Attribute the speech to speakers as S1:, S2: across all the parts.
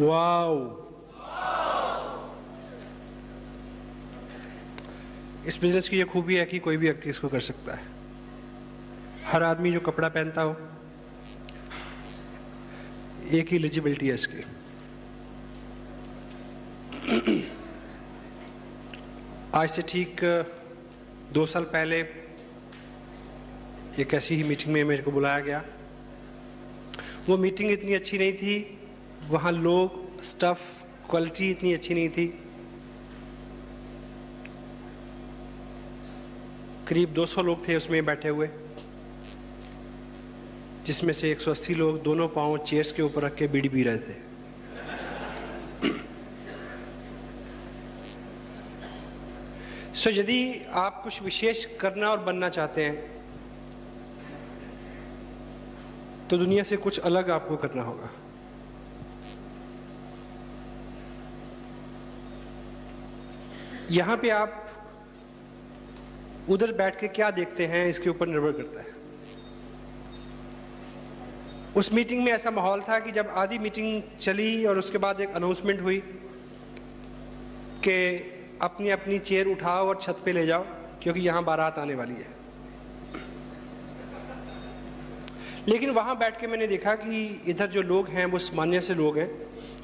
S1: Wow, इस business की ये खूबी है कि कोई भी व्यक्ति इसको कर सकता है। हर आदमी जो कपड़ा पहनता हो, एक ही एलिजिबिलिटी है इसकी। आज से ठीक 2 साल पहले एक ऐसी ही मीटिंग में मेरे को बुलाया गया। वो मीटिंग इतनी अच्छी नहीं थी, वहाँ लोग, स्टाफ, क्वालिटी इतनी अच्छी नहीं थी। करीब 200 लोग थे उसमें बैठे हुए, जिसमें से 180 लोग दोनों पांव चेयर्स के ऊपर रख के बीड़ी पी रहे थे। यदि आप कुछ विशेष करना और बनना चाहते हैं तो दुनिया से कुछ अलग आपको करना होगा। यहां पे आप उधर बैठ के क्या देखते हैं इसके ऊपर निर्भर करता है। उस मीटिंग में ऐसा माहौल था कि जब आधी मीटिंग चली और उसके बाद एक अनाउंसमेंट हुई कि अपनी अपनी चेयर उठाओ और छत पे ले जाओ क्योंकि यहां बारात आने वाली है। लेकिन वहां बैठ के मैंने देखा कि इधर जो लोग हैं वो सामान्य से लोग हैं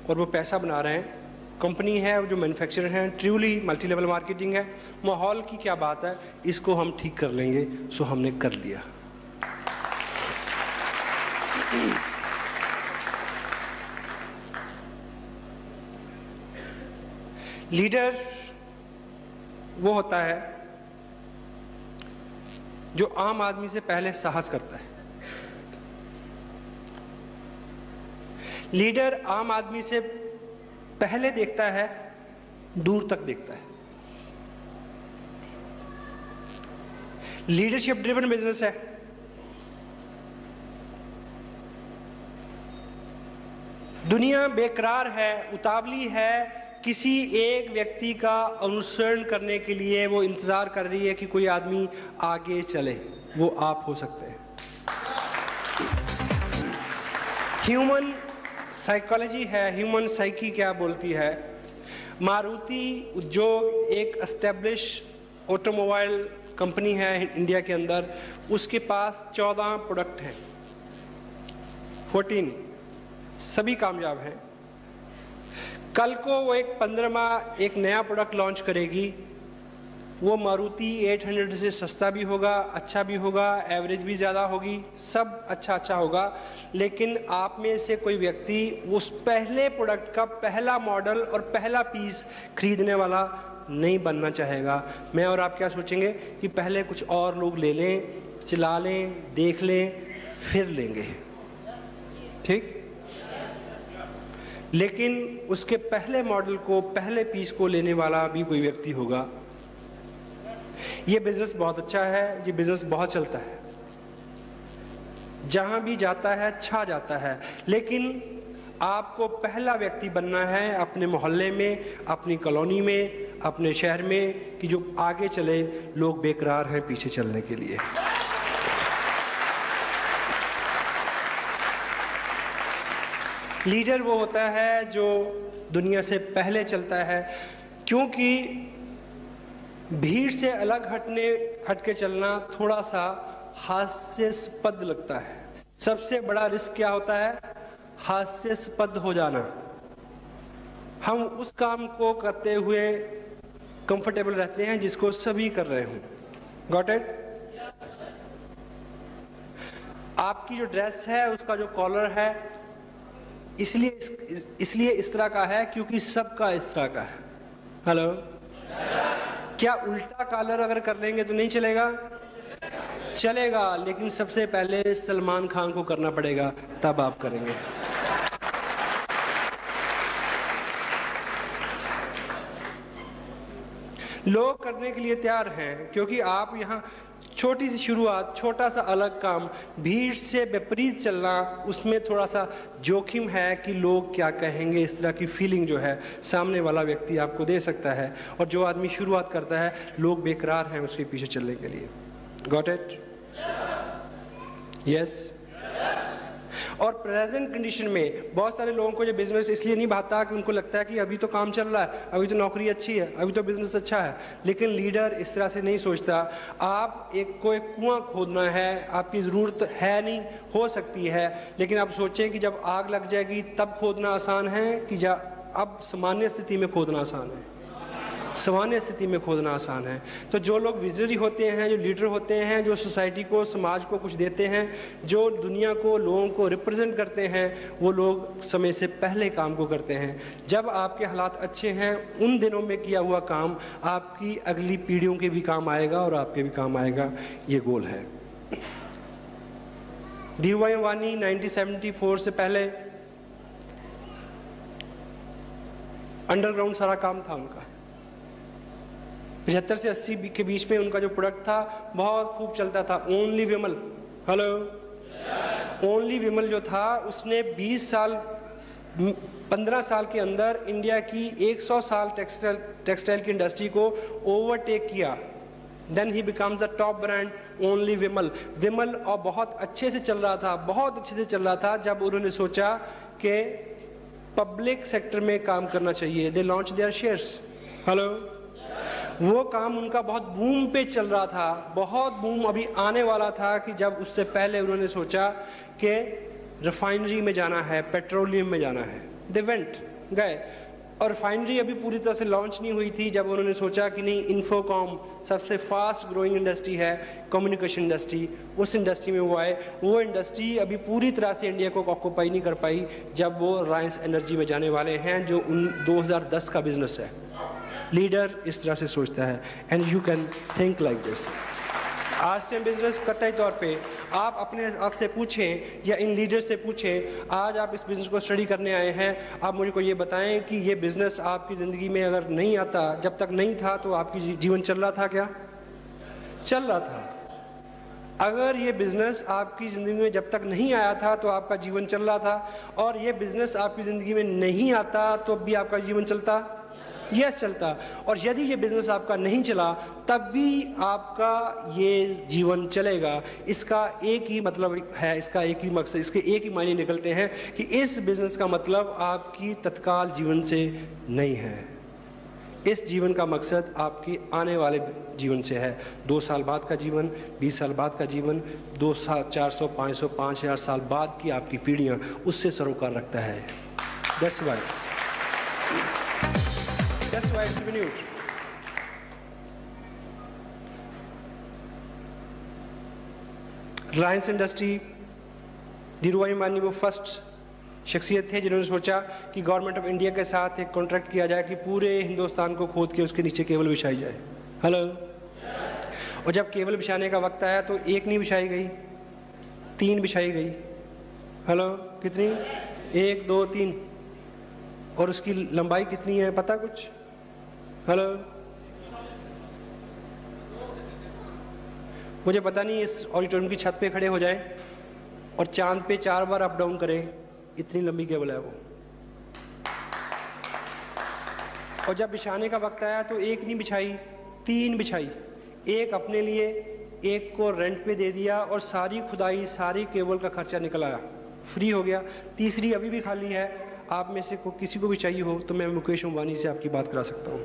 S1: और वो पैसा बना रहे हैं। कंपनी है जो मैन्युफैक्चरर हैं, ट्रूली मल्टी लेवल मार्केटिंग है। माहौल की क्या बात है, इसको हम ठीक कर लेंगे। सो हमने कर लिया। लीडर वो होता है जो आम आदमी से पहले साहस करता है। लीडर आम आदमी से पहले देखता है, दूर तक देखता है। लीडरशिप ड्रिवन बिजनेस है। दुनिया बेकरार है, उतावली है, किसी एक व्यक्ति का अनुसरण करने के लिए वो इंतजार कर रही है कि कोई आदमी आगे चले। वो आप हो सकते हैं। ह्यूमन साइकोलॉजी है, ह्यूमन साइकी क्या बोलती है। मारुति उद्योग एक एस्टेब्लिश ऑटोमोबाइल कंपनी है इंडिया के अंदर। उसके पास 14 प्रोडक्ट हैं, 14, सभी कामयाब हैं। कल को वो एक 15वां एक नया प्रोडक्ट लॉन्च करेगी। वो मारुति 800 से सस्ता भी होगा, अच्छा भी होगा, एवरेज भी ज़्यादा होगी, सब अच्छा होगा। लेकिन आप में से कोई व्यक्ति उस पहले प्रोडक्ट का पहला मॉडल और पहला पीस खरीदने वाला नहीं बनना चाहेगा। मैं और आप क्या सोचेंगे कि पहले कुछ और लोग ले लें, चला लें, देख लें, फिर लेंगे, ठीक। लेकिन उसके पहले मॉडल को, पहले पीस को लेने वाला भी कोई व्यक्ति होगा। ये बिजनेस बहुत अच्छा है, ये बिजनेस बहुत चलता है, जहां भी जाता है छा जाता है। लेकिन आपको पहला व्यक्ति बनना है अपने मोहल्ले में, अपनी कॉलोनी में, अपने शहर में, कि जो आगे चले। लोग बेकरार हैं पीछे चलने के लिए। लीडर वो होता है जो दुनिया से पहले चलता है, क्योंकि भीड़ से अलग हट के चलना थोड़ा सा हास्यास्पद लगता है। सबसे बड़ा रिस्क क्या होता है? हास्यास्पद हो जाना। हम उस काम को करते हुए कंफर्टेबल रहते हैं जिसको सभी कर रहे हों। Got it? आपकी जो ड्रेस है उसका जो कॉलर है इसलिए इस तरह का है क्योंकि सबका इस तरह का है। हेलो, क्या उल्टा कॉलर अगर कर लेंगे तो नहीं चलेगा? चलेगा, लेकिन सबसे पहले सलमान खान को करना पड़ेगा, तब आप करेंगे। लोग करने के लिए तैयार हैं क्योंकि आप यहाँ छोटी सी शुरुआत, छोटा सा अलग काम, भीड़ से विपरीत चलना, उसमें थोड़ा सा जोखिम है कि लोग क्या कहेंगे। इस तरह की फीलिंग जो है सामने वाला व्यक्ति आपको दे सकता है। और जो आदमी शुरुआत करता है, लोग बेकरार हैं उसके पीछे चलने के लिए। Got it? यस। और प्रेजेंट कंडीशन में बहुत सारे लोगों को ये बिजनेस इसलिए नहीं भाता कि उनको लगता है कि अभी तो काम चल रहा है, अभी तो नौकरी अच्छी है, अभी तो बिजनेस अच्छा है। लेकिन लीडर इस तरह से नहीं सोचता। आप एक कुआं खोदना है, आपकी ज़रूरत है नहीं, हो सकती है, लेकिन आप सोचें कि जब आग लग जाएगी तब खोदना आसान है कि अब सामान्य स्थिति में खोदना आसान है? सामान्य स्थिति में खोदना आसान है। तो जो लोग विजनरी होते हैं, जो लीडर होते हैं, जो सोसाइटी को, समाज को कुछ देते हैं, जो दुनिया को, लोगों को रिप्रेजेंट करते हैं, वो लोग समय से पहले काम को करते हैं। जब आपके हालात अच्छे हैं, उन दिनों में किया हुआ काम आपकी अगली पीढ़ियों के भी काम आएगा और आपके भी काम आएगा। ये गोल है। धीरूभाई अंबानी 1974 से पहले अंडरग्राउंड सारा काम था उनका। 75 से 80 के बीच में उनका जो प्रोडक्ट था बहुत खूब चलता था, ओनली विमल। हेलो, ओनली विमल जो था उसने 15 साल के अंदर इंडिया की 100 साल टेक्सटाइल की इंडस्ट्री को ओवरटेक किया। Then he becomes the top brand only Vimal. Vimal और बहुत अच्छे से चल रहा था, बहुत अच्छे से चल रहा था, जब उन्होंने सोचा कि पब्लिक सेक्टर में काम करना चाहिए। They launch their shares. Hello, वो काम उनका बहुत बूम पे चल रहा था, बहुत बूम अभी आने वाला था कि जब उससे पहले उन्होंने सोचा कि रिफाइनरी में जाना है, पेट्रोलियम में जाना है। दे वेंट, गए, और रिफाइनरी अभी पूरी तरह से लॉन्च नहीं हुई थी जब उन्होंने सोचा कि नहीं, इन्फोकॉम सबसे फास्ट ग्रोइंग इंडस्ट्री है, कम्युनिकेशन इंडस्ट्री, उस इंडस्ट्री में वो आए। वो इंडस्ट्री अभी पूरी तरह से इंडिया को ऑक्यूपाई नहीं कर पाई जब वो रिलायंस एनर्जी में जाने वाले हैं, जो 2010 का बिजनेस है। लीडर इस तरह से सोचता है, and you can think like this. आज से बिजनेस कतई तौर पे आप अपने आप से पूछें या इन लीडर से पूछें, आज आप इस बिज़नेस को स्टडी करने आए हैं, आप मुझे को ये बताएं कि ये बिज़नेस आपकी ज़िंदगी में अगर नहीं आता, जब तक नहीं था तो आपकी जीवन चल रहा था क्या? चल रहा था। अगर ये बिज़नेस आपकी ज़िंदगी में जब तक नहीं आया था तो आपका जीवन चल रहा था, और ये बिज़नेस आपकी ज़िंदगी में नहीं आता तो भी आपका जीवन चलता? यस, चलता। और यदि ये बिजनेस आपका नहीं चला तब भी आपका ये जीवन चलेगा। इसका एक ही मतलब है, इसका एक ही मकसद, इसके एक ही मायने निकलते हैं कि इस बिजनेस का मतलब आपकी तत्काल जीवन से नहीं है। इस जीवन का मकसद आपके आने वाले जीवन से है। 2 साल बाद का जीवन, 20 साल बाद का जीवन, 200, 400, 500, 5000 साल बाद की आपकी पीढ़ियाँ, उससे सरोकार रखता है। That's why it's renewed. Reliance industry, Dhirubhai Ambani वो फर्स्ट शख्सियत थे जिन्होंने सोचा कि गवर्नमेंट ऑफ इंडिया के साथ एक कॉन्ट्रैक्ट किया जाए कि पूरे हिंदुस्तान को खोद के उसके नीचे केबल बिछाई जाए। हेलो, और जब केबल बिछाने का वक्त आया तो एक नहीं बिछाई गई, 3 बिछाई गई। हेलो, कितनी? 1, 2, 3। और उसकी लंबाई कितनी है पता कुछ? हेलो, मुझे पता नहीं, इस ऑडिटोरियम की छत पे खड़े हो जाए और चांद पे 4 बार अप डाउन करें, इतनी लंबी केबल है वो। और जब बिछाने का वक्त आया तो 1 नहीं बिछाई, 3 बिछाई। 1 अपने लिए, 1 को रेंट पे दे दिया, और सारी खुदाई, सारी केबल का खर्चा निकल आया, फ्री हो गया। तीसरी अभी भी खाली है। आप में से किसी को भी चाहिए हो तो मैं मुकेश अंबानी से आपकी बात करा सकता हूँ।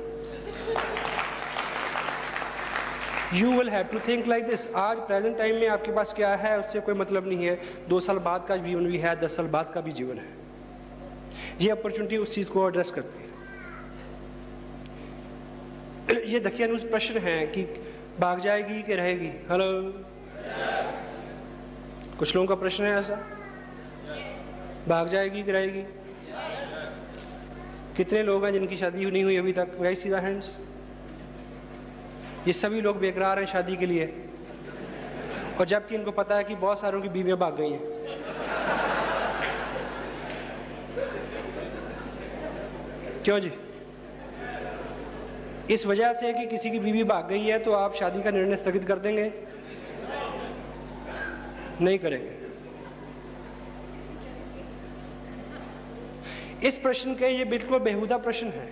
S1: You will have to think like this। आज प्रेजेंट टाइम में आपके पास क्या है उससे कोई मतलब नहीं है। 2 साल बाद का जीवन भी है, 10 साल बाद का भी जीवन है। ये अपॉर्चुनिटी उस चीज़ को एड्रेस करती है। ये दकियानूस प्रश्न है कि भाग जाएगी कि रहेगी। हेलो, कुछ लोगों का प्रश्न है ऐसा, भाग जाएगी कि रहेगी? कितने लोग हैं जिनकी शादी नहीं हुई अभी तक? Rise the hands. ये सभी लोग बेकरार हैं शादी के लिए, और जबकि इनको पता है कि बहुत सारों की बीवियां भाग गई हैं। क्यों जी? इस वजह से कि किसी की बीवी भाग गई है तो आप शादी का निर्णय स्थगित कर देंगे? नहीं करेंगे। इस प्रश्न के ये बिल्कुल बेहुदा प्रश्न है।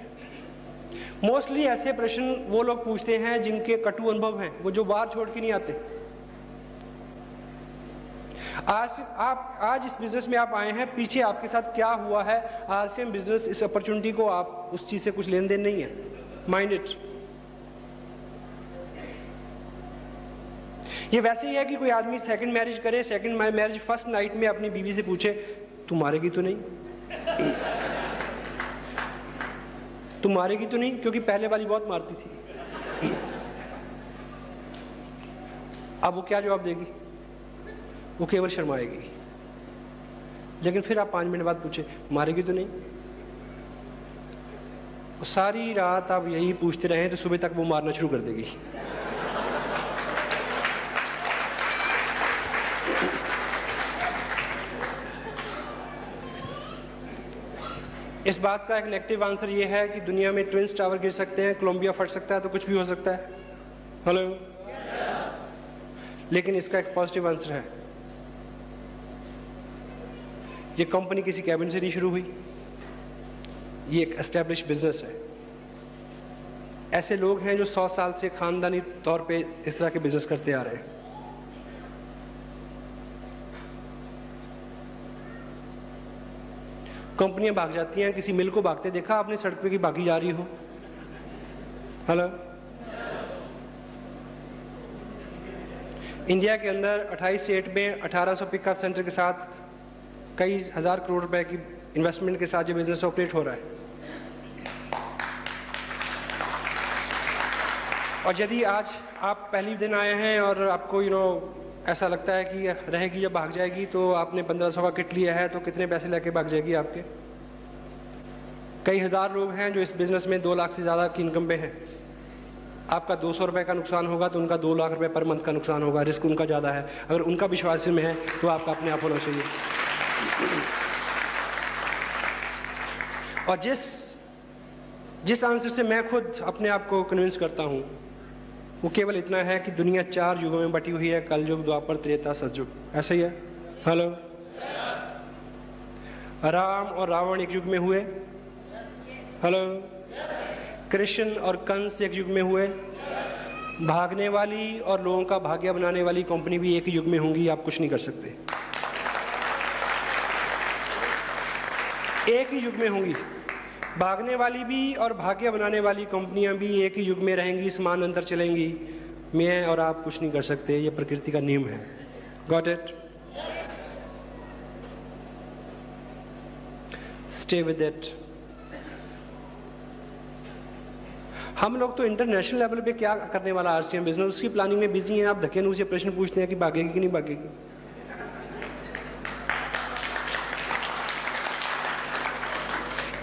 S1: मोस्टली ऐसे प्रश्न वो लोग पूछते हैं जिनके कटु अनुभव हैं, वो जो बाहर छोड़ के नहीं आते। आज इस बिजनेस में आप आए हैं, पीछे आपके साथ क्या हुआ है, आज से बिजनेस इस अपॉर्चुनिटी को आप उस चीज से कुछ लेन देन नहीं है, माइंड इट। ये वैसे ही है कि कोई आदमी सेकंड मैरिज करे, सेकंड मैरिज फर्स्ट नाइट में अपनी बीवी से पूछे तू मारेगी तो नहीं, तू मारेगी तो नहीं, क्योंकि पहले वाली बहुत मारती थी। अब वो क्या जवाब देगी? वो केवल शर्माएगी। लेकिन फिर आप 5 मिनट बाद पूछे मारेगी तो नहीं, सारी रात आप यही पूछते रहे तो सुबह तक वो मारना शुरू कर देगी। इस बात का एक नेगेटिव आंसर ये है कि दुनिया में ट्विंस टावर गिर सकते हैं, कोलंबिया फट सकता है, तो कुछ भी हो सकता है। हेलो। लेकिन इसका एक पॉजिटिव आंसर है, ये कंपनी किसी कैबिन से नहीं शुरू हुई, ये एक एस्टैब्लिश बिजनेस है। ऐसे लोग हैं जो 100 साल से खानदानी तौर पे इस तरह के बिजनेस करते आ रहे हैं। कंपनियां भाग जाती हैं, किसी मिल को भागते देखा आपने सड़क पे की भागी जा रही हो? हेलो। इंडिया के अंदर 28 स्टेट में 1800 पिकअप सेंटर के साथ कई हजार करोड़ रुपए की इन्वेस्टमेंट के साथ ये बिजनेस ऑपरेट हो रहा है। और यदि आज आप पहली दिन आए हैं और आपको ऐसा लगता है कि रहेगी या भाग जाएगी, तो आपने 1500 का किट लिया है तो कितने पैसे लेके भाग जाएगी आपके? कई हजार लोग हैं जो इस बिजनेस में 2 लाख से ज़्यादा की इनकम पे हैं। आपका 200 रुपये का नुकसान होगा तो उनका 2 लाख रुपए पर मंथ का नुकसान होगा, रिस्क उनका ज़्यादा है। अगर उनका विश्वास में है तो आपका अपने आप होना चाहिए। और जिस आंसर से मैं खुद अपने आप को कन्विंस करता हूँ वो केवल इतना है कि दुनिया 4 युगों में बटी हुई है, कल युग, द्वापर, त्रेता, सतयुग। ऐसा ही है। हेलो। राम और रावण एक युग में हुए। हेलो। कृष्ण और कंस एक युग में हुए। भागने वाली और लोगों का भाग्य बनाने वाली कंपनी भी एक ही युग में होंगी, आप कुछ नहीं कर सकते। एक ही युग में होंगी, भागने वाली भी और भाग्य बनाने वाली कंपनियां भी एक ही युग में रहेंगी, समान अंतर चलेंगी। मैं और आप कुछ नहीं कर सकते, ये प्रकृति का नियम है। Got it? Stay with it. हम लोग तो इंटरनेशनल लेवल पे क्या करने वाला आरसीएम बिजनेस, उसकी प्लानिंग में बिजी हैं। आप धक्के नुसे प्रश्न पूछते हैं कि भागेगी कि नहीं भागेगी।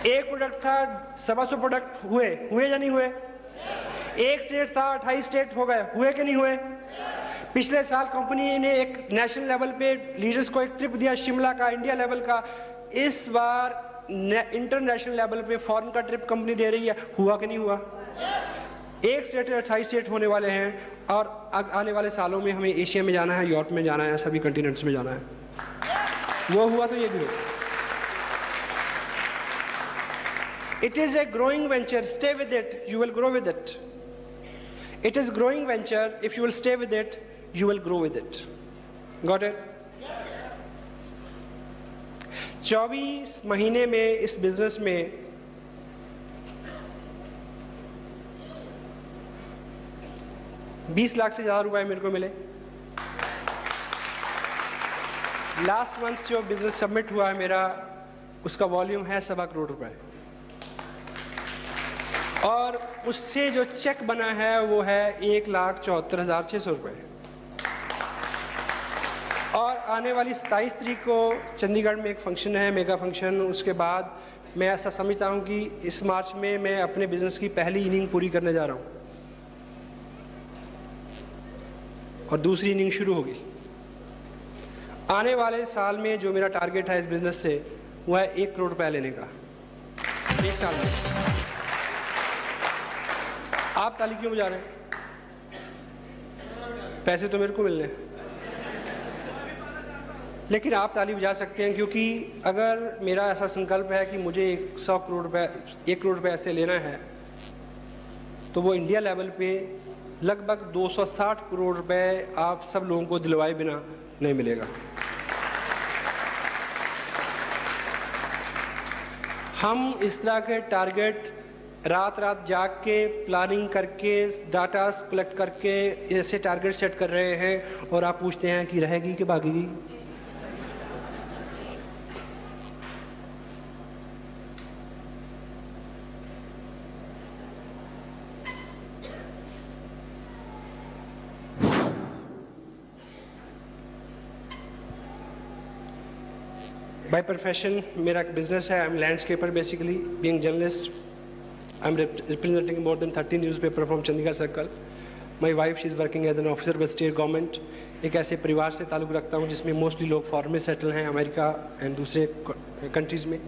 S1: एक प्रोडक्ट था, 125 प्रोडक्ट हुए या नहीं हुए? एक स्टेट था, 28 स्टेट हो गए, हुए कि नहीं हुए? पिछले साल कंपनी ने एक नेशनल लेवल पे लीडर्स को एक ट्रिप दिया, शिमला का, इंडिया लेवल का। इस बार इंटरनेशनल लेवल पे फॉरेन का ट्रिप कंपनी दे रही है, हुआ कि नहीं हुआ? एक स्टेट 28 स्टेट होने वाले हैं और आने वाले सालों में हमें एशिया में जाना है, यूरोप में जाना है, सभी कंटिनेंट्स में जाना है। वो हुआ तो ये भी हो। It is a growing venture. Stay with it. You will grow with it. It is growing venture. If you will stay with it, you will grow with it. Got it? 24 महीने में इस बिजनेस में $20 लाख से ज़्यादा रुपए मेरे को मिले। लास्ट मंथ जो बिजनेस सबमिट हुआ है मेरा, उसका वॉल्यूम है 1.25 करोड़ रुपए, और उससे जो चेक बना है वो है 1,74,600 रुपये। और आने वाली 27 तारीख को चंडीगढ़ में एक फंक्शन है, मेगा फंक्शन। उसके बाद मैं ऐसा समझता हूँ कि इस मार्च में मैं अपने बिजनेस की पहली इनिंग पूरी करने जा रहा हूँ और दूसरी इनिंग शुरू होगी। आने वाले साल में जो मेरा टारगेट है इस बिजनेस से, वो है 1 करोड़ रुपया लेने का 1 साल में। आप ताली क्यों बजा रहे हैं? पैसे तो मेरे को मिलने हैं, लेकिन आप ताली बजा सकते हैं, क्योंकि अगर मेरा ऐसा संकल्प है कि मुझे 1 करोड़ रुपए ऐसे लेना है, तो वो इंडिया लेवल पे लगभग 260 करोड़ रुपए आप सब लोगों को दिलवाए बिना नहीं मिलेगा। हम इस तरह के टारगेट रात रात जाग के प्लानिंग करके डाटा कलेक्ट करके ऐसे टारगेट सेट कर रहे हैं और आप पूछते हैं कि रहेगी कि भागेगी। बाय प्रोफेशन मेरा एक बिजनेस है। I am landscaper basically, being journalist. I'm representing more than 30 newspapers from Chandigarh Circle. My wife, she is working as an officer with state government. एक ऐसे परिवार से ताल्लुक़ रखता हूँ जिसमें मोस्टली लोग फॉरेन में सेटल हैं, अमेरिका एंड दूसरे कंट्रीज़ में।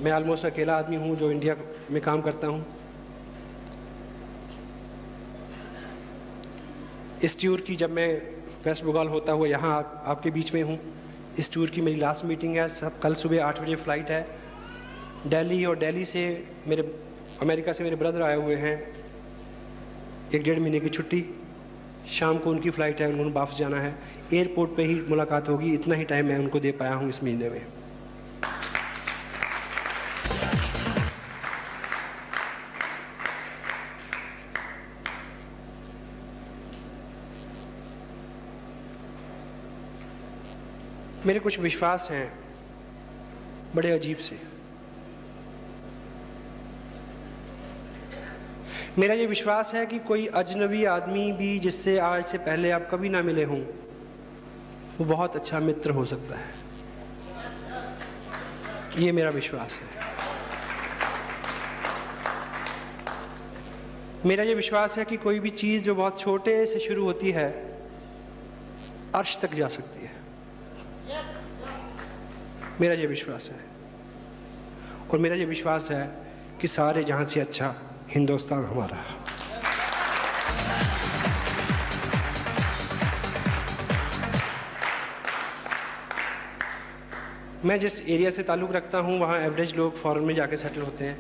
S1: मैं ऑलमोस्ट अकेला आदमी हूँ जो इंडिया में काम करता हूँ। इस टूर की जब मैं वेस्ट बंगाल होता हुआ यहाँ आपके बीच में हूँ, इस टूर की मेरी लास्ट मीटिंग है। सब कल सुबह 8 बजे फ़्लाइट है दिल्ली, और दिल्ली से अमेरिका से मेरे ब्रदर आए हुए हैं। 1-1.5 महीने की छुट्टी, शाम को उनकी फ़्लाइट है, उन्होंने वापस जाना है। एयरपोर्ट पे ही मुलाकात होगी, इतना ही टाइम मैं उनको दे पाया हूँ इस महीने में। मेरे कुछ विश्वास हैं बड़े अजीब से। मेरा ये विश्वास है कि कोई अजनबी आदमी भी जिससे आज से पहले आप कभी ना मिले हों, वो बहुत अच्छा मित्र हो सकता है। ये मेरा विश्वास है। मेरा ये विश्वास है कि कोई भी चीज़ जो बहुत छोटे से शुरू होती है, अर्श तक जा सकती है। मेरा ये विश्वास है। और मेरा ये विश्वास है कि सारे जहां से अच्छा हिंदुस्तान हमारा। मैं जिस एरिया से ताल्लुक़ रखता हूं, वहां एवरेज लोग फॉरेन में जाके सेटल होते हैं।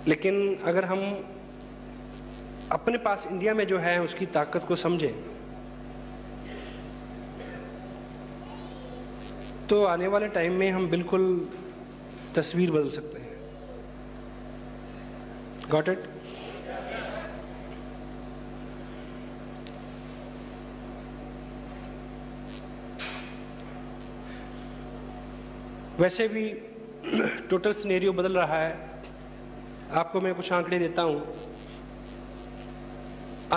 S1: लेकिन अगर हम अपने पास इंडिया में जो है उसकी ताकत को समझें, तो आने वाले टाइम में हम बिल्कुल तस्वीर बदल सकते हैं। Got it? वैसे भी टोटल सिनेरियो बदल रहा है। आपको मैं कुछ आंकड़े देता हूं।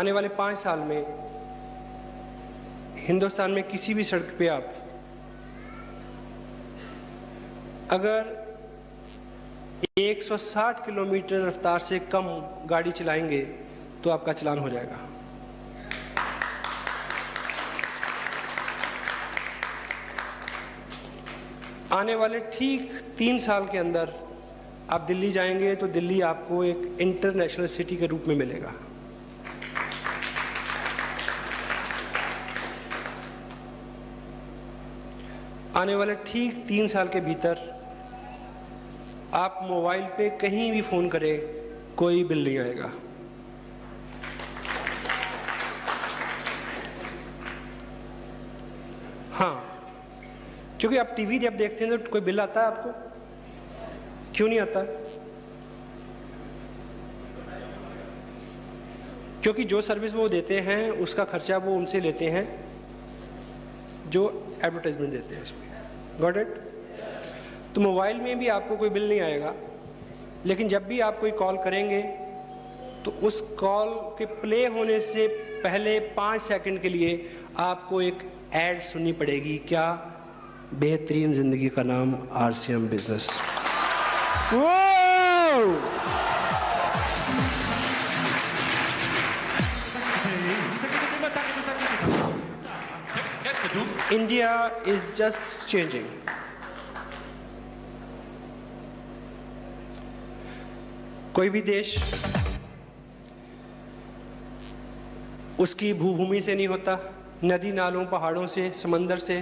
S1: आने वाले 5 साल में हिंदुस्तान में किसी भी सड़क पे आप अगर 160 किलोमीटर रफ्तार से कम गाड़ी चलाएंगे तो आपका चालान हो जाएगा। आने वाले ठीक 3 साल के अंदर आप दिल्ली जाएंगे तो दिल्ली आपको एक इंटरनेशनल सिटी के रूप में मिलेगा। आने वाले ठीक 3 साल के भीतर आप मोबाइल पे कहीं भी फ़ोन करें, कोई बिल नहीं आएगा। हाँ, क्योंकि आप टीवी जब देखते हैं तो कोई बिल आता है आपको? क्यों नहीं आता? क्योंकि जो सर्विस वो देते हैं उसका खर्चा वो उनसे लेते हैं जो एडवर्टाइजमेंट देते हैं उसमें। Got it? तो मोबाइल में भी आपको कोई बिल नहीं आएगा, लेकिन जब भी आप कोई कॉल करेंगे तो उस कॉल के प्ले होने से पहले 5 सेकंड के लिए आपको एक ऐड सुननी पड़ेगी। क्या? बेहतरीन जिंदगी का नाम RCM business. India is just changing. कोई भी देश उसकी भूभूमि से नहीं होता, नदी नालों, पहाड़ों से, समंदर से,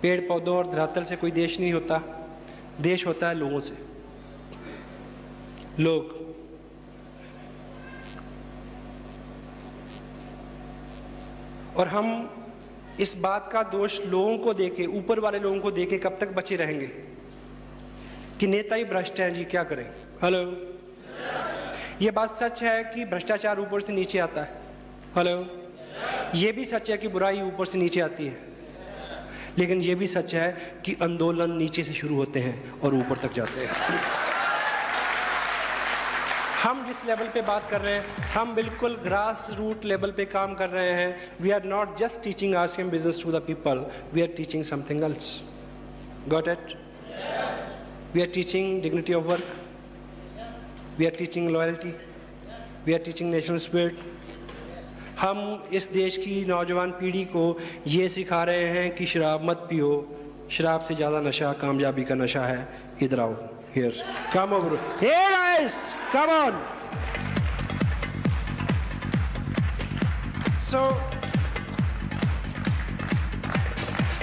S1: पेड़ पौधों और धरातल से कोई देश नहीं होता। देश होता है लोगों से। लोग। और हम इस बात का दोष लोगों को देके, ऊपर वाले लोगों को देके कब तक बचे रहेंगे कि नेता ही भ्रष्ट हैं जी, क्या करें? हेलो, ये बात सच है कि भ्रष्टाचार ऊपर से नीचे आता है। हेलो, ये भी सच है कि बुराई ऊपर से नीचे आती है, लेकिन ये भी सच है कि आंदोलन नीचे से शुरू होते हैं और ऊपर तक जाते हैं। हम जिस लेवल पे बात कर रहे हैं, हम बिल्कुल ग्रास रूट लेवल पे काम कर रहे हैं। We are not just teaching RCM business to the people, we are teaching something else. Got it? We are teaching dignity of work, we are teaching loyalty, we are teaching national spirit. हम इस देश की नौजवान पीढ़ी को ये सिखा रहे हैं कि शराब मत पियो, शराब से ज़्यादा नशा कामयाबी का नशा है। इधर आओ, here, come over, hey guys, come on. So,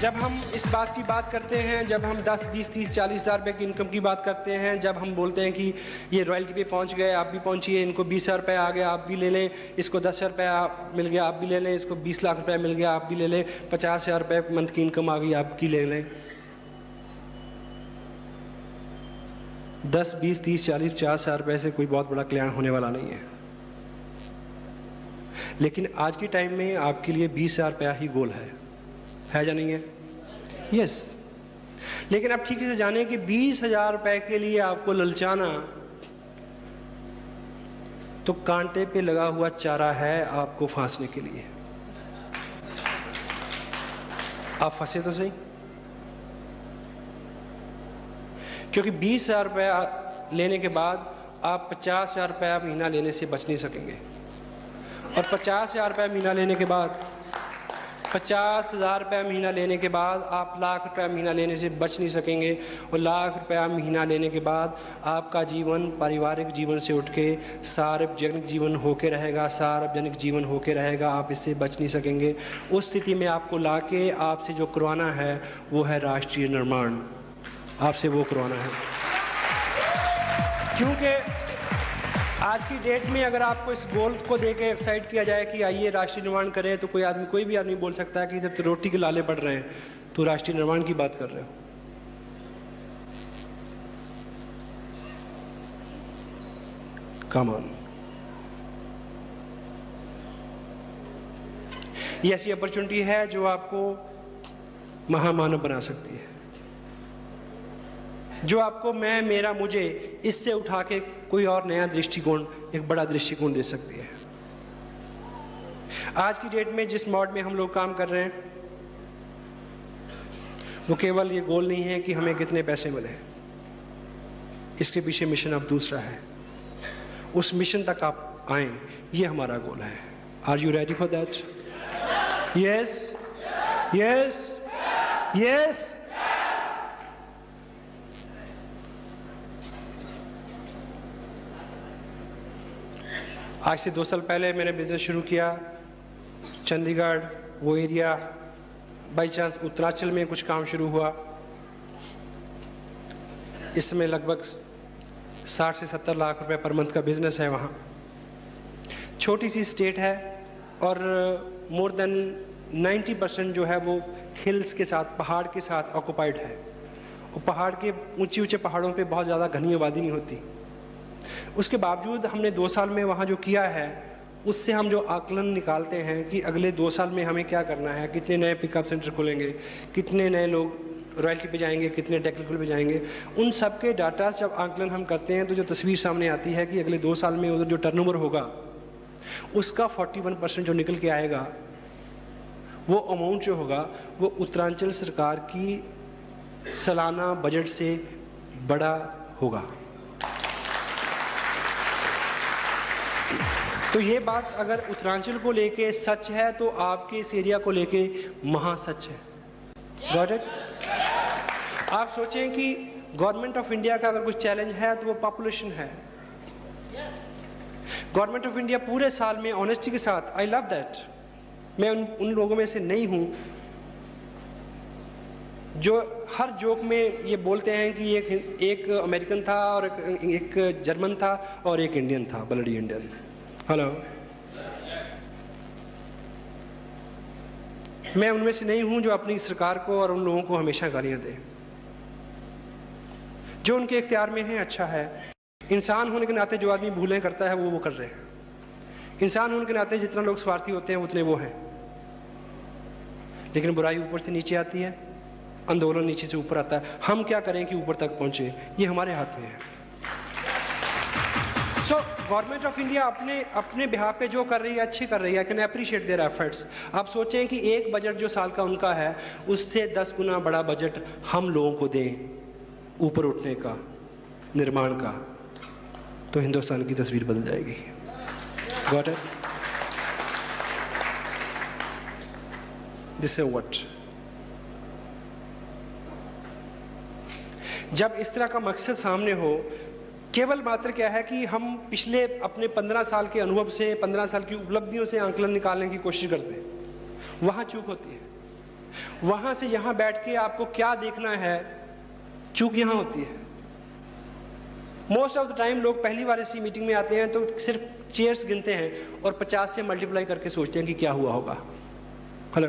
S1: जब हम इस बात की बात करते हैं, जब हम 10, 20, 30, 40 हज़ार रुपये की इनकम की बात करते हैं, जब हम बोलते हैं कि ये रॉयल्टी पे पहुंच गए, आप भी पहुंचिए, इनको 20 हज़ार रुपये आ गया, आप भी ले लें, इसको 10 हज़ार रुपये मिल गया, आप भी ले लें, इसको 20 लाख रुपये मिल गया, आप भी ले लें, 50 हज़ार रुपये मंथ की इनकम आ गई, आपकी ले लें। 10, 20, 30, 40, 50 हज़ार रुपये से कोई बहुत बड़ा कल्याण होने वाला नहीं है। लेकिन आज के टाइम में आपके लिए 20 हज़ार रुपया ही गोल है या नहीं है? यस। लेकिन आप ठीक से जानें कि 20 हज़ार रुपये के लिए आपको ललचाना तो कांटे पे लगा हुआ चारा है आपको फांसने के लिए। आप फंसे तो सही, क्योंकि 20 हज़ार रुपया लेने के बाद आप 50 हज़ार रुपया महीना लेने से बच नहीं सकेंगे, और 50 हज़ार रुपया महीना लेने के बाद 50 हज़ार रुपया महीना लेने के बाद आप लाख रुपया महीना लेने से बच नहीं सकेंगे, और लाख रुपया महीना लेने के बाद आपका जीवन पारिवारिक जीवन से उठ के सार्वजनिक जीवन होके रहेगा, सार्वजनिक जीवन होके रहेगा, आप इससे बच नहीं सकेंगे। उस स्थिति में आपको लाके आपसे जो करवाना है वो है राष्ट्रीय निर्माण, आपसे वो करवाना है। क्योंकि आज की डेट में अगर आपको इस गोल को देके एक्साइट किया जाए कि आइए राष्ट्रीय निर्माण करें, तो कोई भी आदमी बोल सकता है कि इधर तो रोटी के लाले पड़ रहे हैं, तो राष्ट्रीय निर्माण की बात कर रहे हो। Come on. ये ऐसी अपॉर्चुनिटी है जो आपको महामानव बना सकती है, जो आपको मैं, मेरा, मुझे इससे उठा के कोई और नया दृष्टिकोण, एक बड़ा दृष्टिकोण दे सकती है। आज की डेट में जिस मोड में हम लोग काम कर रहे हैं, वो केवल ये गोल नहीं है कि हमें कितने पैसे मिले, इसके पीछे मिशन अब दूसरा है। उस मिशन तक आप आए, ये हमारा गोल है। Are you ready for that? Yes, yes, yes. आज से 2 साल पहले मैंने बिजनेस शुरू किया चंडीगढ़, वो एरिया, बाई चांस उत्तरांचल में कुछ काम शुरू हुआ। इसमें लगभग 60 से 70 लाख रुपए पर मंथ का बिजनेस है वहाँ। छोटी सी स्टेट है और मोर देन 90% जो है वो हिल्स के साथ, पहाड़ के साथ ऑक्युपाइड है। और पहाड़ के ऊंचे पहाड़ों पे बहुत ज़्यादा घनी आबादी नहीं होती। उसके बावजूद हमने 2 साल में वहाँ जो किया है, उससे हम जो आकलन निकालते हैं कि अगले 2 साल में हमें क्या करना है, कितने नए पिकअप सेंटर खोलेंगे, कितने नए लोग रॉयल्टी पे जाएंगे, कितने टेक्निकल पे जाएंगे, उन सब के डाटा से जब आकलन हम करते हैं तो जो तस्वीर सामने आती है कि अगले 2 साल में उधर जो टर्नओवर होगा उसका 41% जो निकल के आएगा, वो अमाउंट जो होगा वो उत्तरांचल सरकार की सालाना बजट से बड़ा होगा। तो ये बात अगर उत्तरांचल को लेके सच है तो आपके इस एरिया को लेके महासच है। Got it? आप सोचें कि गवर्नमेंट ऑफ इंडिया का अगर कुछ चैलेंज है तो वो पॉपुलेशन है। गवर्नमेंट ऑफ इंडिया पूरे साल में ऑनेस्टी के साथ, आई लव दैट, मैं उन लोगों में से नहीं हूं जो हर जोक में ये बोलते हैं कि एक अमेरिकन था और एक जर्मन था और एक इंडियन था, ब्लडी इंडियन। हेलो, मैं उनमें से नहीं हूं जो अपनी सरकार को और उन लोगों को हमेशा गालियां दे। जो उनके इख्तियार में है अच्छा है। इंसान होने के नाते जो आदमी भूलें करता है वो कर रहे हैं। इंसान होने के नाते जितना लोग स्वार्थी होते हैं उतने वो हैं। लेकिन बुराई ऊपर से नीचे आती है, आंदोलन नीचे से ऊपर आता है। हम क्या करें कि ऊपर तक पहुंचे, ये हमारे हाथ में है। सो गवर्नमेंट ऑफ इंडिया अपने बिहाफ पे जो कर रही है अच्छी कर रही है। I can appreciate their efforts. आप सोचें कि एक बजट जो साल का उनका है उससे 10 गुना बड़ा बजट हम लोगों को दें ऊपर उठने का, निर्माण का, तो हिंदुस्तान की तस्वीर बदल जाएगी। Got it? This is what. जब इस तरह का मकसद सामने हो, केवल मात्र क्या है कि हम पिछले अपने 15 साल के अनुभव से, 15 साल की उपलब्धियों से आंकलन निकालने की कोशिश करते हैं। वहां चूक होती है। वहां से यहां बैठ के आपको क्या देखना है, चूक यहां होती है। मोस्ट ऑफ द टाइम लोग पहली बार इसी मीटिंग में आते हैं तो सिर्फ चेयर्स गिनते हैं और 50 से मल्टीप्लाई करके सोचते हैं कि क्या हुआ होगा। हेलो,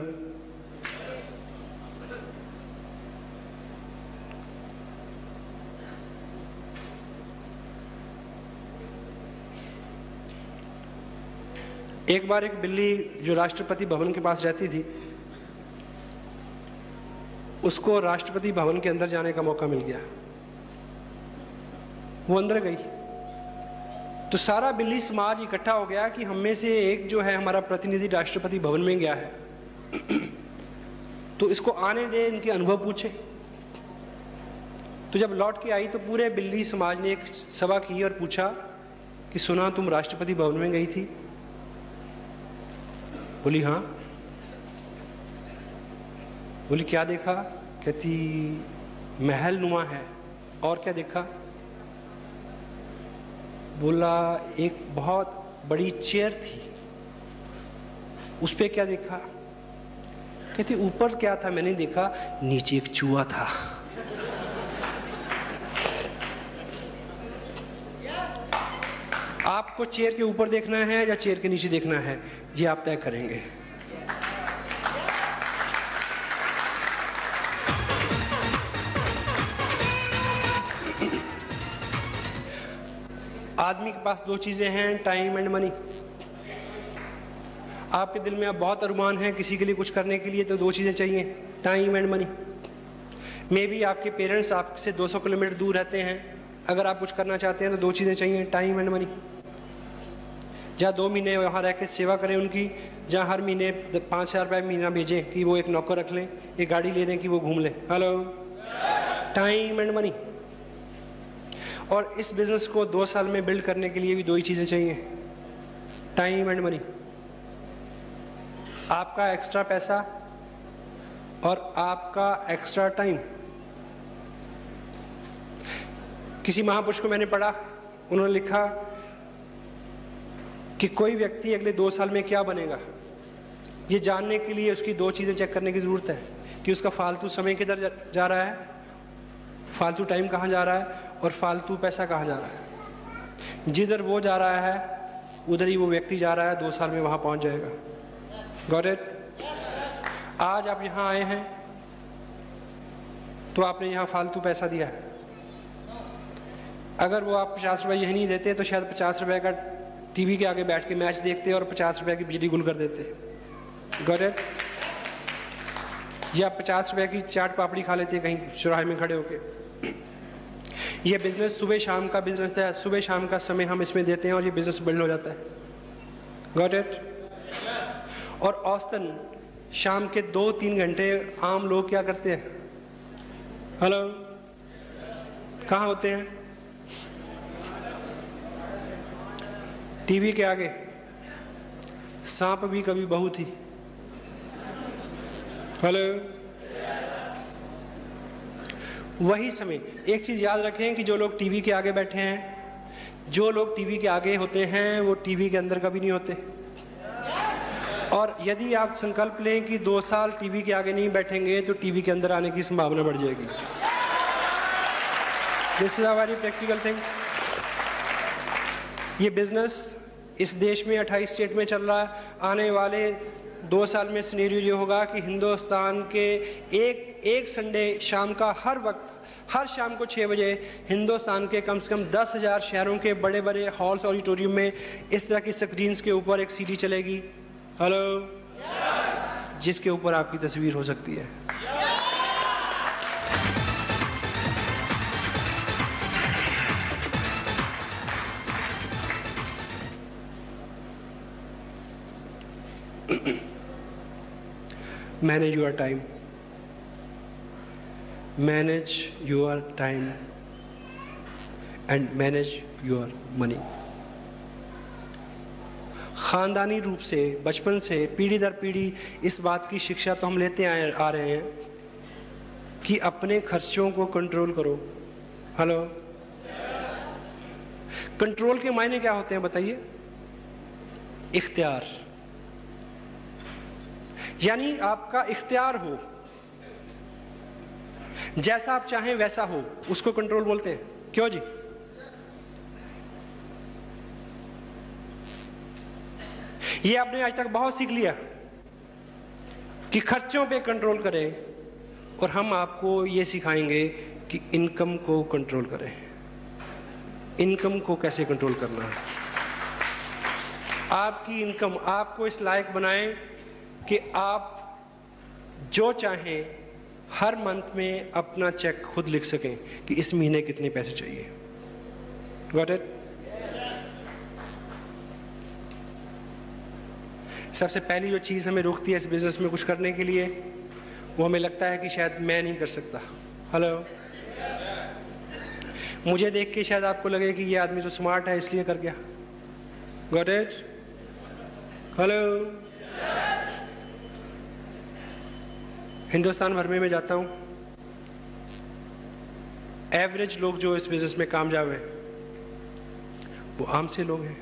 S1: एक बार एक बिल्ली जो राष्ट्रपति भवन के पास रहती थी, उसको राष्ट्रपति भवन के अंदर जाने का मौका मिल गया। वो अंदर गई तो सारा बिल्ली समाज इकट्ठा हो गया कि हम में से एक जो है हमारा प्रतिनिधि राष्ट्रपति भवन में गया है तो इसको आने दे, इनके अनुभव पूछे। तो जब लौट के आई तो पूरे बिल्ली समाज ने एक सभा की और पूछा कि सुना तुम राष्ट्रपति भवन में गई थी? बोली हाँ। बोली क्या देखा? कहती महल नुमा है। और क्या देखा? बोला एक बहुत बड़ी चेयर थी। उस पे क्या देखा? कहती ऊपर क्या था मैंने देखा, नीचे एक चूहा था। आपको चेयर के ऊपर देखना है या चेयर के नीचे देखना है, ये आप तय करेंगे। आदमी के पास दो चीजें हैं, टाइम एंड मनी। आपके दिल में अब बहुत अरमान है किसी के लिए कुछ करने के लिए, तो दो चीजें चाहिए, time and money. May be आपके पेरेंट्स आपसे 200 किलोमीटर दूर रहते हैं, अगर आप कुछ करना चाहते हैं तो दो चीजें चाहिए, टाइम एंड मनी। जहाँ 2 महीने वहाँ रह के सेवा करें उनकी, जहाँ हर महीने 5,000 रुपये महीना भेजें कि वो एक नौकर रख लें, एक गाड़ी ले दें कि वो घूम लें। Hello, time and money. और इस बिजनेस को 2 साल में बिल्ड करने के लिए भी दो ही चीज़ें चाहिए, टाइम एंड मनी। आपका एक्स्ट्रा पैसा और आपका एक्स्ट्रा टाइम। किसी महापुरुष को मैंने पढ़ा, उन्होंने लिखा कि कोई व्यक्ति अगले 2 साल में क्या बनेगा, ये जानने के लिए उसकी दो चीज़ें चेक करने की ज़रूरत है कि उसका फालतू समय किधर जा रहा है, फालतू टाइम कहाँ जा रहा है, और फालतू पैसा कहाँ जा रहा है। जिधर वो जा रहा है उधर ही वो व्यक्ति जा रहा है, 2 साल में वहाँ पहुँच जाएगा। Got it? आज आप यहाँ आए हैं तो आपने यहाँ फालतू पैसा दिया है। अगर वो आप 50 रुपये यही नहीं देते तो शायद 50 रुपये का टीवी के आगे बैठ के मैच देखते और 50 रुपये की बिजली गुल कर देते। Got it? या 50 रुपये की चाट पापड़ी खा लेते कहीं चौराहे में खड़े होके। ये बिजनेस सुबह शाम का बिजनेस है, सुबह शाम का समय हम इसमें देते हैं और ये बिजनेस बिल्ड हो जाता है। Got it? और औसतन शाम के 2-3 घंटे आम लोग क्या करते हैं? हेलो, कहाँ होते हैं? टीवी के आगे। सांप भी कभी बहू थी। हेलो, वही समय। एक चीज याद रखें कि जो लोग टीवी के आगे बैठे हैं, जो लोग टीवी के आगे होते हैं वो टीवी के अंदर कभी नहीं होते। और यदि आप संकल्प लें कि 2 साल टीवी के आगे नहीं बैठेंगे तो टीवी के अंदर आने की संभावना बढ़ जाएगी। This is a very practical thing. ये बिजनेस इस देश में 28 स्टेट में चल रहा है। आने वाले 2 साल में सिनेरियो ये होगा कि हिंदुस्तान के एक संडे शाम का हर शाम को 6 बजे हिंदुस्तान के कम से कम 10,000 शहरों के बड़े बड़े हॉल्स ऑडिटोरियम में इस तरह की स्क्रीन्स के ऊपर एक सीडी चलेगी, हेलो, जिसके ऊपर आपकी तस्वीर हो सकती है। Manage your time. Manage your time and manage your money. खानदानी रूप से बचपन से पीढ़ी दर पीढ़ी इस बात की शिक्षा तो हम लेते आ रहे हैं कि अपने खर्चों को कंट्रोल करो। हेलो, कंट्रोल के मायने क्या होते हैं बताइए? इख्तियार, यानी आपका इख्तियार हो, जैसा आप चाहें वैसा हो, उसको कंट्रोल बोलते हैं। क्यों जी? ये आपने आज तक बहुत सीख लिया कि खर्चों पे कंट्रोल करें, और हम आपको ये सिखाएंगे कि इनकम को कंट्रोल करें। इनकम को कैसे कंट्रोल करना है? आपकी इनकम आपको इस लायक बनाएं कि आप जो चाहें हर मंथ में अपना चेक खुद लिख सकें कि इस महीने कितने पैसे चाहिए। Got it? सबसे पहली जो चीज़ हमें रोकती है इस बिजनेस में कुछ करने के लिए, वो हमें लगता है कि शायद मैं नहीं कर सकता। हेलो, मुझे देख के शायद आपको लगे कि ये आदमी तो स्मार्ट है इसलिए कर गया। Got it? हेलो, हिंदुस्तान भर में मैं जाता हूं, एवरेज लोग जो इस बिजनेस में कामयाब हैं वो आम से लोग हैं।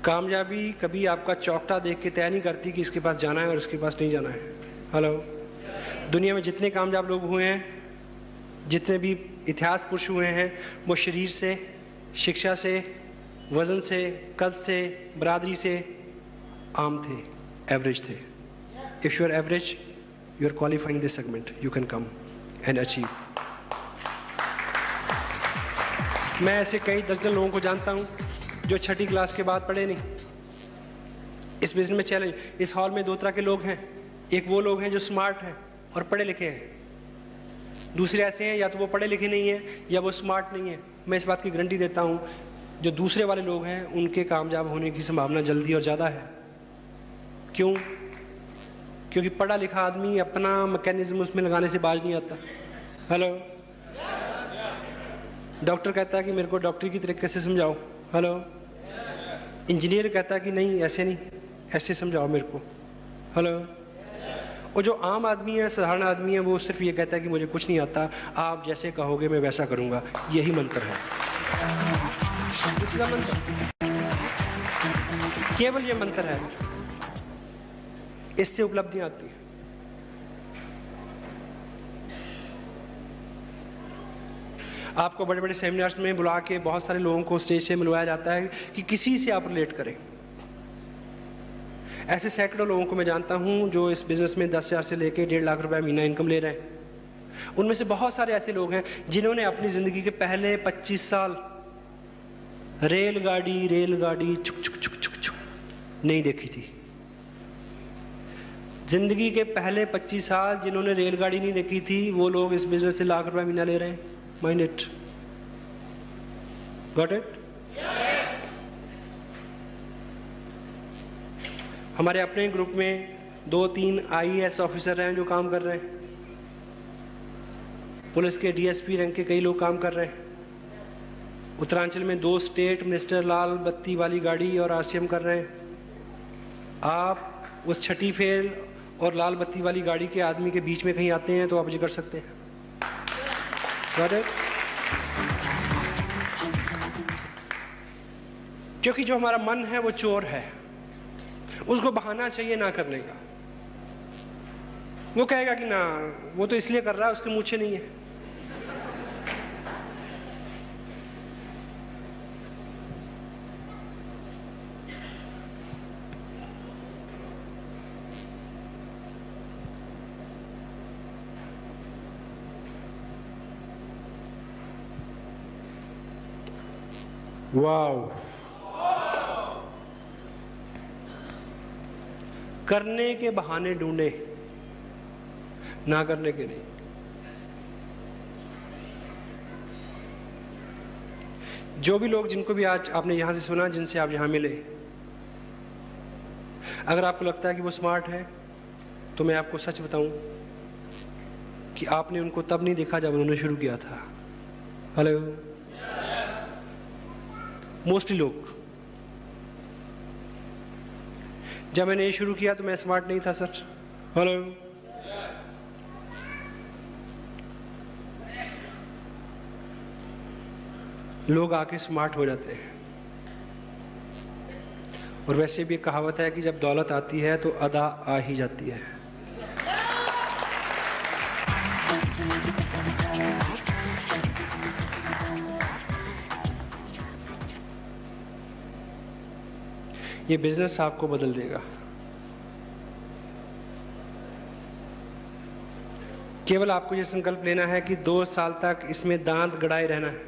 S1: कामयाबी कभी आपका चौकटा देख के तय नहीं करती कि इसके पास जाना है और इसके पास नहीं जाना है। हेलो, दुनिया में जितने कामयाब लोग हुए हैं, जितने भी इतिहास पुरुष हुए हैं, वो शरीर से, शिक्षा से, वजन से, कद से, बरादरी से आम थे, एवरेज थे। If you are average, you are qualifying this segment, you can come and achieve. मैं ऐसे कई दर्जन लोगों को जानता हूं जो 6ठी क्लास के बाद पढ़े नहीं। इस बिजनेस में चैलेंज, इस हॉल में 2 तरह के लोग हैं। एक वो लोग हैं जो स्मार्ट हैं और पढ़े लिखे हैं, दूसरे ऐसे हैं या तो वो पढ़े लिखे नहीं है या वो स्मार्ट नहीं है। मैं इस बात की गारंटी देता हूं, जो दूसरे वाले लोग हैं उनके कामयाब होने की संभावना जल्दी और ज़्यादा है। क्यों? क्योंकि पढ़ा लिखा आदमी अपना मैकेनिज्म उसमें लगाने से बाज नहीं आता। हेलो, डॉक्टर कहता है कि मेरे को डॉक्टरी की तरीके से समझाओ। हेलो, इंजीनियर कहता है कि नहीं ऐसे नहीं, ऐसे समझाओ मेरे को। हेलो, और जो आम आदमी है, साधारण आदमी है, वो सिर्फ ये कहता है कि मुझे कुछ नहीं आता, आप जैसे कहोगे मैं वैसा करूँगा। यही मंत्र है, केवल ये मंत्र है, इससे उपलब्धियां आती हैं। आपको बड़े बड़े सेमिनार्स में बुला के बहुत सारे लोगों को स्टेज से मिलवाया जाता है कि किसी से आप रिलेट करें। ऐसे सैकड़ों लोगों को मैं जानता हूं जो इस बिजनेस में 10,000 से लेके 1.5 लाख रुपए महीना इनकम ले रहे हैं। उनमें से बहुत सारे ऐसे लोग हैं जिन्होंने अपनी जिंदगी के पहले 25 साल रेलगाड़ी चुक चुक चुक चुक चुक नहीं देखी थी। जिंदगी के पहले 25 साल जिन्होंने रेलगाड़ी नहीं देखी थी, वो लोग इस बिजनेस से लाख रुपए महीना ले रहे हैं। Mind it, got it? हमारे अपने ग्रुप में 2-3 IAS ऑफिसर हैं जो काम कर रहे हैं। पुलिस के DSP रैंक के कई लोग काम कर रहे हैं। उत्तरांचल में 2 स्टेट मिनिस्टर लाल बत्ती वाली गाड़ी और RCM कर रहे हैं। आप उस 6ठी फेल और लाल बत्ती वाली गाड़ी के आदमी के बीच में कहीं आते हैं तो आप ये कर सकते हैं। क्योंकि जो हमारा मन है वो चोर है, उसको बहाना चाहिए ना करने का। वो कहेगा कि ना, वो तो इसलिए कर रहा है, उसके मूछे नहीं है। वाओ। करने के बहाने ढूंढे, ना करने के नहीं। जो भी लोग, जिनको भी आज आपने यहां से सुना, जिनसे आप यहां मिले, अगर आपको लगता है कि वो स्मार्ट है, तो मैं आपको सच बताऊं कि आपने उनको तब नहीं देखा जब उन्होंने शुरू किया था। हेलो। मोस्टली लोग, जब मैंने ये शुरू किया तो मैं स्मार्ट नहीं था सर। हेलो। लोग आके स्मार्ट हो जाते हैं। और वैसे भी एक कहावत है कि जब दौलत आती है तो अदा आ ही जाती है। ये बिजनेस आपको बदल देगा। केवल आपको ये संकल्प लेना है कि 2 साल तक इसमें दांत गड़ाए रहना है।